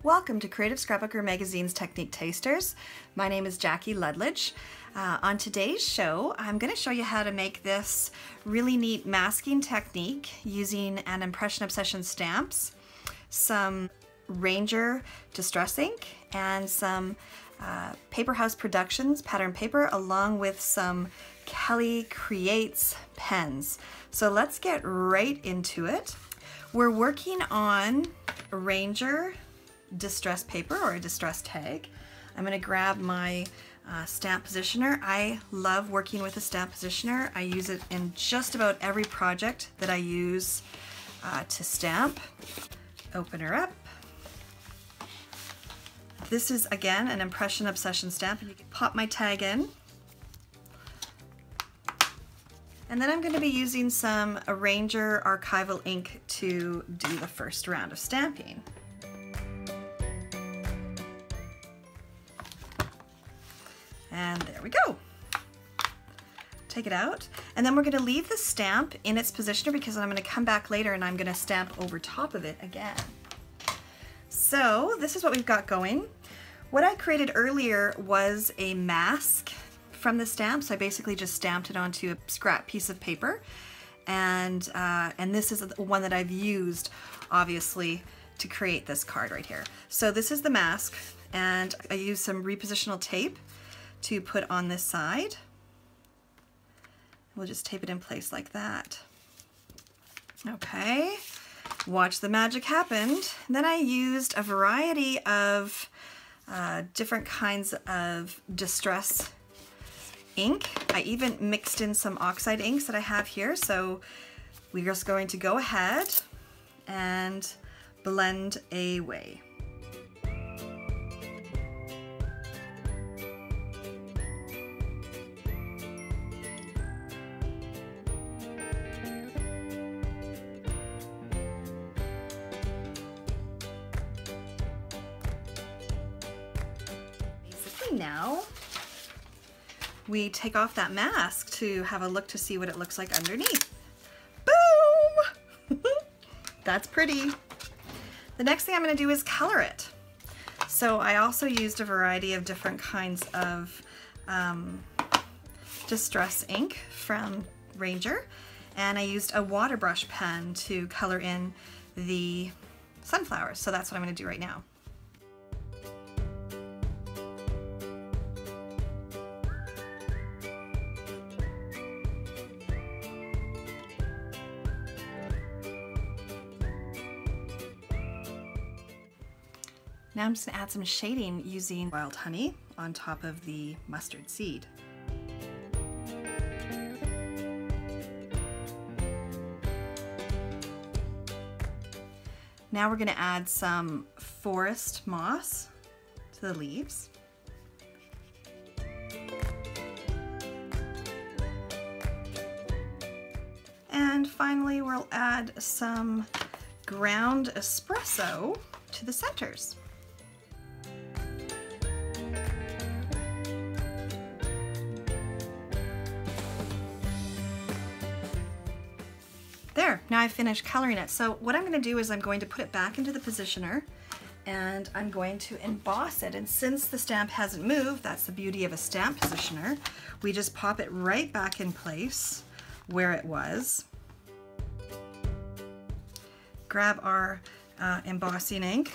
Welcome to Creative Scrapbooker Magazine's Technique Tasters. My name is Jackie Ludlage. On today's show, I'm going to show you how to make this really neat masking technique using an Impression Obsession stamps, some Ranger Distress ink, and some Paper House Productions pattern paper, along with some Kelly Creates pens. So let's get right into it. We're working on Ranger distress paper or a distress tag. I'm going to grab my stamp positioner. I love working with a stamp positioner. I use it in just about every project that I use to stamp. Open her up. This is again an Impression Obsession stamp, and you can pop my tag in. And then I'm going to be using some Ranger Archival ink to do the first round of stamping. And there we go. Take it out. And then we're going to leave the stamp in its positioner because I'm going to come back later and I'm going to stamp over top of it again. So this is what we've got going. What I created earlier was a mask from the stamp. So I basically just stamped it onto a scrap piece of paper. And this is the one that I've used, obviously, to create this card right here. So this is the mask, and I used some repositional tape to put on this side. We'll just tape it in place like that. Okay, watch the magic happen. And then I used a variety of different kinds of distress ink. I even mixed in some Oxide inks that I have here. So we're just going to go ahead and blend away. Now we take off that mask to have a look to see what it looks like underneath. Boom! That's pretty. The next thing I'm going to do is color it. So I also used a variety of different kinds of distress ink from Ranger, and I used a water brush pen to color in the sunflowers. So that's what I'm going to do right now. Now I'm just going to add some shading using wild honey on top of the mustard seed. Now we're going to add some forest moss to the leaves. And finally we'll add some ground espresso to the centers. There, now I've finished coloring it. So what I'm going to do is I'm going to put it back into the positioner and I'm going to emboss it. And since the stamp hasn't moved, that's the beauty of a stamp positioner, we just pop it right back in place where it was. Grab our embossing ink.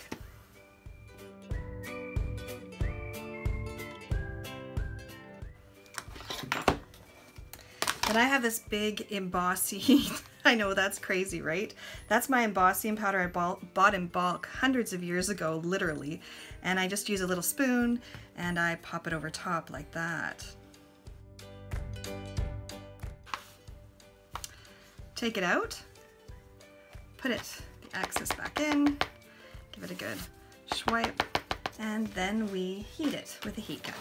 And I have this big embossing, I know that's crazy, right? That's my embossing powder I bought in bulk hundreds of years ago, literally. And I just use a little spoon and I pop it over top like that. Take it out, put it, the axis back in, give it a good swipe, and then we heat it with a heat gun.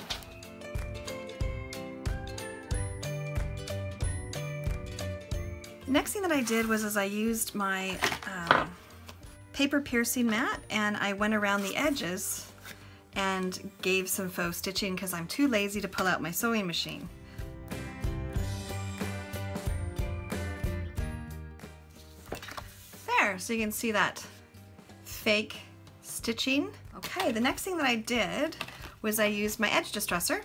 The next thing that I did was I used my paper piercing mat and I went around the edges and gave some faux stitching because I'm too lazy to pull out my sewing machine. There, so you can see that fake stitching. Okay, the next thing that I did was I used my edge distresser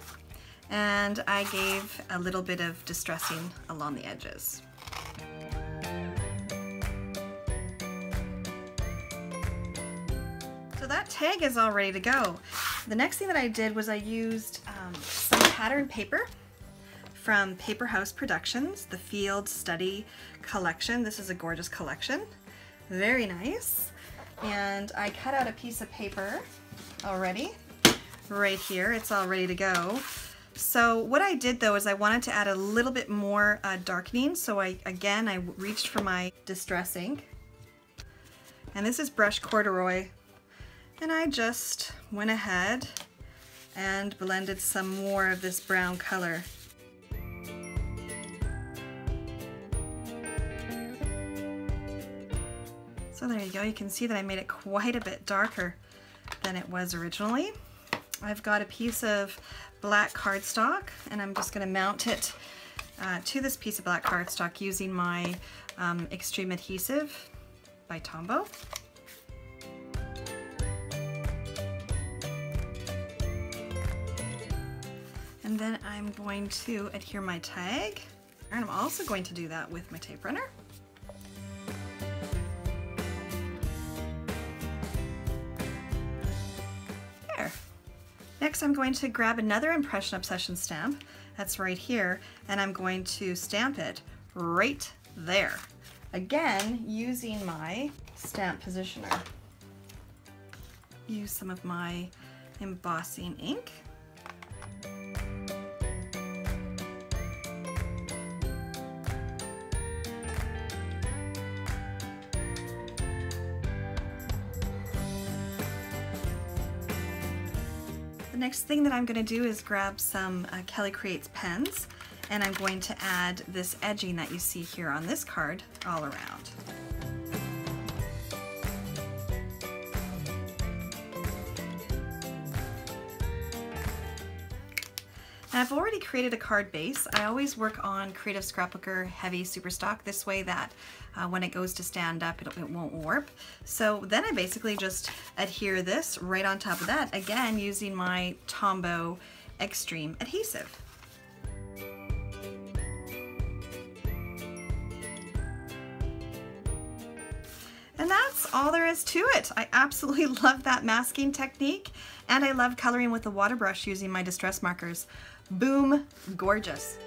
and I gave a little bit of distressing along the edges. So that tag is all ready to go. The next thing that I did was I used some pattern paper from Paper House Productions, the Field Study collection. This is a gorgeous collection, very nice. And I cut out a piece of paper already, right here. It's all ready to go. So what I did though is I wanted to add a little bit more darkening. So I reached for my Distress ink. And this is Brush Corduroy. And I just went ahead and blended some more of this brown color. So there you go, you can see that I made it quite a bit darker than it was originally. I've got a piece of black cardstock and I'm just going to mount it to this piece of black cardstock using my XTREME adhesive by Tombow. And then I'm going to adhere my tag, and I'm also going to do that with my tape runner. There. Next I'm going to grab another Impression Obsession stamp that's right here, and I'm going to stamp it right there. Again, using my stamp positioner. Use some of my embossing ink. The next thing that I'm going to do is grab some Kelly Creates pens, and I'm going to add this edging that you see here on this card all around. And I've already created a card base. I always work on Creative Scrapbooker Heavy Superstock, this way that when it goes to stand up, it won't warp. So then I basically just adhere this right on top of that, again using my Tombow XTREME adhesive. And that's all there is to it. I absolutely love that masking technique, and I love coloring with the water brush using my distress markers. Boom, gorgeous.